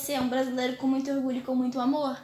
você é um brasileiro com muito orgulho e com muito amor?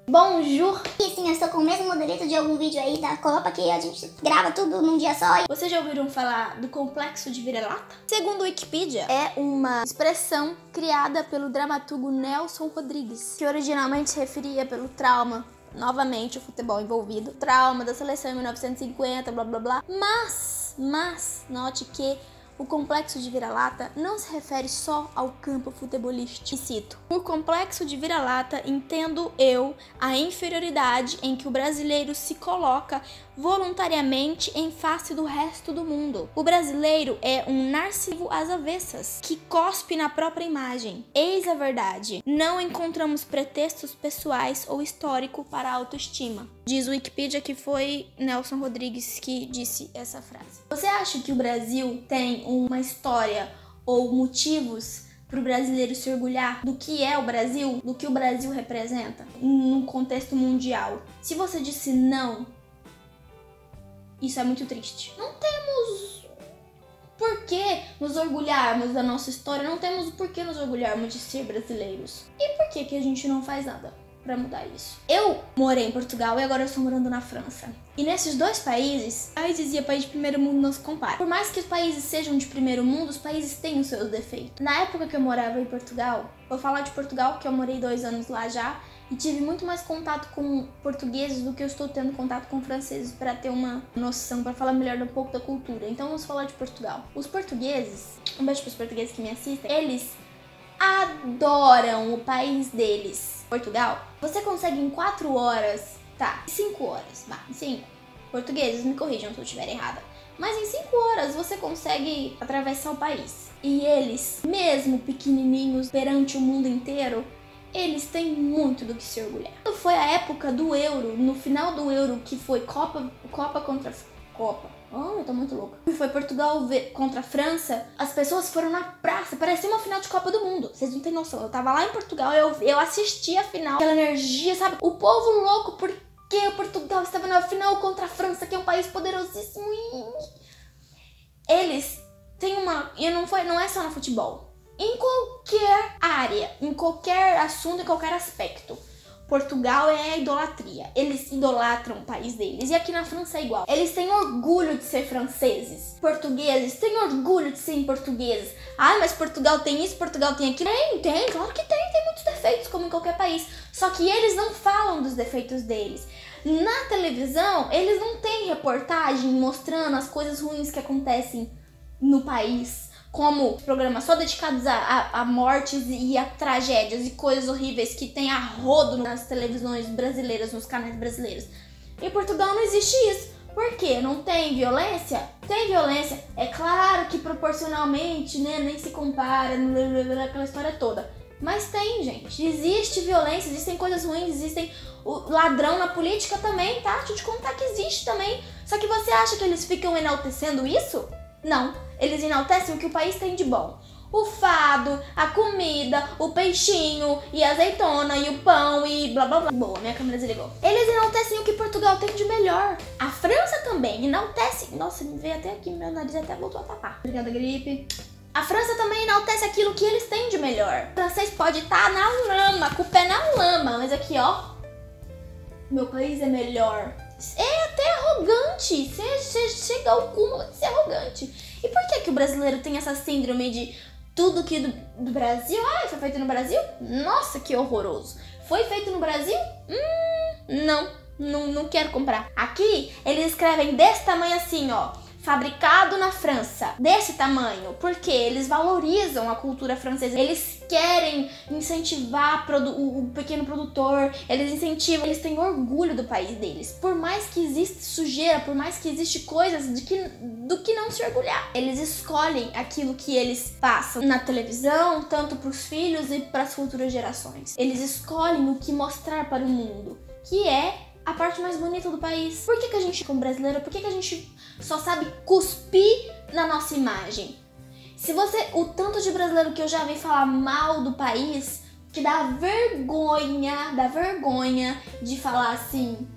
Bonjour! E sim, eu estou com o mesmo modelito de algum vídeo aí da Copa que a gente grava tudo num dia só. Vocês já ouviram falar do complexo de vira-lata? Segundo o Wikipedia, é uma expressão criada pelo dramaturgo Nelson Rodrigues, que originalmente se referia pelo trauma, novamente o futebol envolvido, trauma da seleção em 1950, blá blá blá. Mas, note que o complexo de vira-lata não se refere só ao campo futebolístico. E cito: por complexo de vira-lata entendo eu a inferioridade em que o brasileiro se coloca voluntariamente em face do resto do mundo. O brasileiro é um narciso às avessas, que cospe na própria imagem. Eis a verdade. Não encontramos pretextos pessoais ou histórico para a autoestima. Diz o Wikipedia que foi Nelson Rodrigues que disse essa frase. Você acha que o Brasil tem uma história ou motivos para o brasileiro se orgulhar do que é o Brasil, do que o Brasil representa num contexto mundial? Se você disse não, isso é muito triste. Não temos por que nos orgulharmos da nossa história, não temos por que nos orgulharmos de ser brasileiros. E por que a gente não faz nada pra mudar isso? Eu morei em Portugal e agora eu estou morando na França. E nesses dois países e país de primeiro mundo não se compara. Por mais que os países sejam de primeiro mundo, os países têm os seus defeitos. Na época que eu morava em Portugal, vou falar de Portugal porque eu morei 2 anos lá já, e tive muito mais contato com portugueses do que eu estou tendo contato com franceses para ter uma noção, para falar melhor um pouco da cultura. Então vamos falar de Portugal. Os portugueses, um beijo para os portugueses que me assistem, eles adoram o país deles. Portugal, você consegue em 4 horas, tá, 5 horas, em 5. Portugueses, me corrijam se eu estiver errada. Mas em 5 horas você consegue atravessar o país. E eles, mesmo pequenininhos perante o mundo inteiro, eles têm muito do que se orgulhar. Quando foi a época do Euro, no final do Euro, que foi Copa contra Copa. Oh, eu tô muito louca. E foi Portugal contra a França. As pessoas foram na praça. Parecia uma final de Copa do Mundo. Vocês não têm noção. Eu tava lá em Portugal, eu assisti a final. Aquela energia, sabe? O povo louco porque o Portugal estava na final contra a França, que é um país poderosíssimo. Eles têm uma... E não é só no futebol. Em qualquer área, em qualquer assunto, em qualquer aspecto. Portugal é a idolatria. Eles idolatram o país deles. E aqui na França é igual. Eles têm orgulho de ser franceses. Portugueses têm orgulho de serem portugueses. Ah, mas Portugal tem isso, Portugal tem aquilo. Tem, claro que tem. Tem muitos defeitos, como em qualquer país. Só que eles não falam dos defeitos deles. Na televisão, eles não têm reportagem mostrando as coisas ruins que acontecem no país. Como programas só dedicados a mortes e a tragédias e coisas horríveis que tem a rodo nas televisões brasileiras, nos canais brasileiros. Em Portugal não existe isso. Por quê? Não tem violência? Tem violência. É claro que proporcionalmente, né, nem se compara, aquela história toda. Mas tem, gente. Existe violência, existem coisas ruins, existem o ladrão na política também, tá? Deixa eu te contar que existe também. Só que você acha que eles ficam enaltecendo isso? Não, eles enaltecem o que o país tem de bom. O fado, a comida, o peixinho, e a azeitona, e o pão, e blá blá blá. Boa, minha câmera desligou. Eles enaltecem o que Portugal tem de melhor. A França também enaltece... Nossa, me veio até aqui, meu nariz até voltou a tapar. Obrigada, gripe. A França também enaltece aquilo que eles têm de melhor. O francês pode estar na lama, com o pé na lama, mas aqui, ó, meu país é melhor. É até arrogante, você chega ao cúmulo de ser arrogante. E por que o brasileiro tem essa síndrome de tudo que do Brasil? Ah, foi feito no Brasil? Nossa, que horroroso. Foi feito no Brasil? Não quero comprar. Aqui, eles escrevem desse tamanho assim, ó. Fabricado na França, desse tamanho, porque eles valorizam a cultura francesa, eles querem incentivar o pequeno produtor, eles incentivam, eles têm orgulho do país deles, por mais que exista sujeira, por mais que existe coisas do que não se orgulhar. Eles escolhem aquilo que eles passam na televisão, tanto para os filhos e para as futuras gerações. Eles escolhem o que mostrar para o mundo, que é a parte mais bonita do país. Por que a gente, como brasileiro, por que a gente só sabe cuspir na nossa imagem? O tanto de brasileiro que eu já vi falar mal do país, que dá vergonha de falar assim,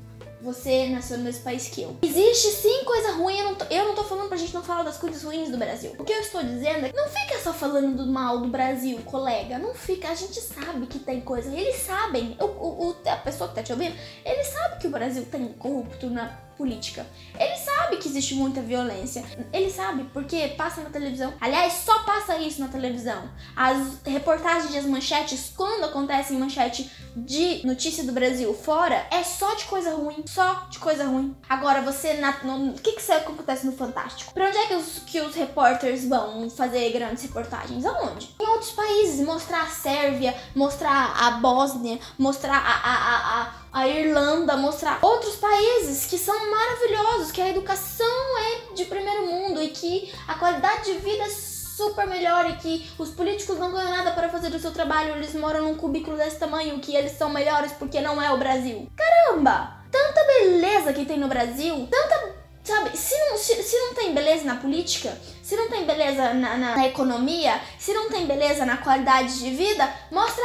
você nasceu no mesmo país que eu. Existe sim coisa ruim, eu não tô falando pra gente não falar das coisas ruins do Brasil. O que eu estou dizendo é que não fica só falando do mal do Brasil, colega. Não fica, a gente sabe que tem coisa. Eles sabem, a pessoa que tá te ouvindo, ele sabe que o Brasil tem corrupto na política. Ele sabe que existe muita violência. Ele sabe porque passa na televisão. Aliás, só passa isso na televisão. As reportagens e as manchetes, quando acontecem manchete de notícia do Brasil fora, é só de coisa ruim. Só de coisa ruim. Agora, você... O que acontece no Fantástico? Pra onde é que os repórteres vão fazer grandes reportagens? Aonde? Em outros países. Mostrar a Sérvia, mostrar a Bósnia, mostrar a Irlanda, mostrar outros países que são maravilhosos, que a educação é de primeiro mundo e que a qualidade de vida é super melhor e que os políticos não ganham nada para fazer o seu trabalho, eles moram num cubículo desse tamanho, que eles são melhores porque não é o Brasil. Caramba! Tanta beleza que tem no Brasil, tanta... Sabe, se não tem beleza na política, se não tem beleza na economia, se não tem beleza na qualidade de vida, mostra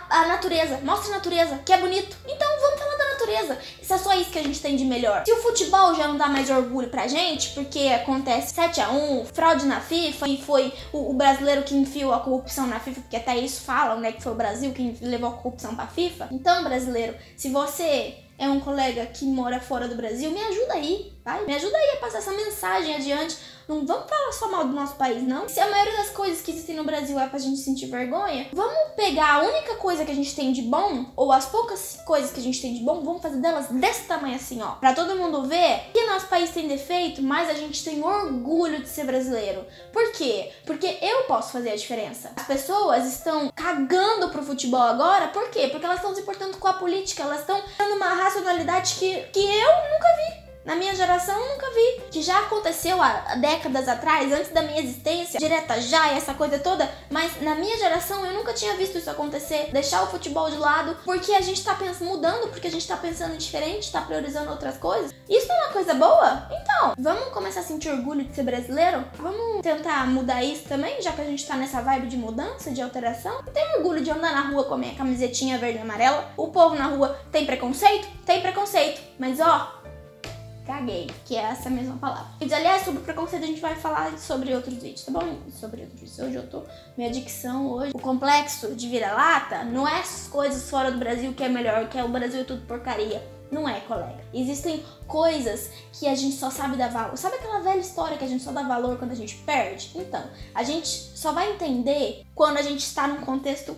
a natureza, mostra a natureza, que é bonito. Então vamos falar da natureza. Isso é só isso que a gente tem de melhor. Se o futebol já não dá mais orgulho pra gente, porque acontece 7-1, fraude na FIFA, e foi o brasileiro que enfiou a corrupção na FIFA, porque até isso falam, né, que foi o Brasil que levou a corrupção pra FIFA. Então, brasileiro, se você é um colega que mora fora do Brasil, me ajuda aí, vai? Me ajuda aí a passar essa mensagem adiante. Não vamos falar só mal do nosso país, não. Se a maioria das coisas que existem no Brasil é pra gente sentir vergonha, vamos pegar a única coisa que a gente tem de bom, ou as poucas coisas que a gente tem de bom, vamos fazer delas desse tamanho assim, ó. Pra todo mundo ver que nosso país tem defeito, mas a gente tem orgulho de ser brasileiro. Por quê? Porque eu posso fazer a diferença. As pessoas estão cagando pro futebol agora, por quê? Porque elas estão se importando com a política, elas estão tendo uma racionalidade que eu nunca vi. Na minha geração eu nunca vi. Que já aconteceu há décadas atrás, antes da minha existência, direta já e essa coisa toda. Mas na minha geração eu nunca tinha visto isso acontecer. Deixar o futebol de lado porque a gente tá mudando, porque a gente tá pensando diferente, tá priorizando outras coisas. Isso não é uma coisa boa? Então, vamos começar a sentir orgulho de ser brasileiro? Vamos tentar mudar isso também, já que a gente tá nessa vibe de mudança, de alteração? Eu tenho orgulho de andar na rua com a minha camisetinha verde e amarela. O povo na rua tem preconceito? Tem preconceito. Mas ó... caguei, que é essa mesma palavra. E aliás, sobre preconceito a gente vai falar sobre outros vídeos, tá bom? Sobre outros vídeos. Hoje eu tô... Minha dicção hoje... O complexo de vira-lata não é as coisas fora do Brasil que é melhor, que é o Brasil é tudo porcaria. Não é, colega. Existem coisas que a gente só sabe dar valor. Sabe aquela velha história que a gente só dá valor quando a gente perde? Então, a gente só vai entender quando a gente está num contexto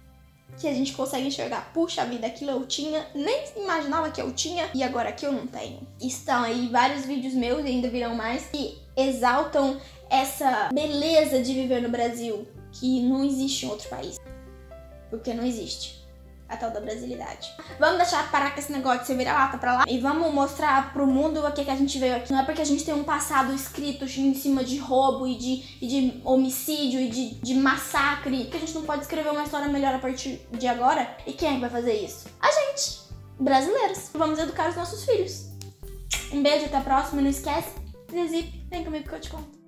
que a gente consegue enxergar, puxa vida, aquilo eu tinha, nem imaginava que eu tinha e agora que eu não tenho. Estão aí vários vídeos meus e ainda virão mais que exaltam essa beleza de viver no Brasil que não existe em outro país. Porque não existe a tal da brasilidade. Vamos deixar parar com esse negócio de você vira-lata pra lá e vamos mostrar pro mundo o que a gente veio aqui. Não é porque a gente tem um passado escrito em cima de roubo e de homicídio e de massacre que a gente não pode escrever uma história melhor a partir de agora. E quem é que vai fazer isso? A gente, brasileiros. Vamos educar os nossos filhos. Um beijo, até a próxima. Não esquece, Zip, vem comigo que eu te conto.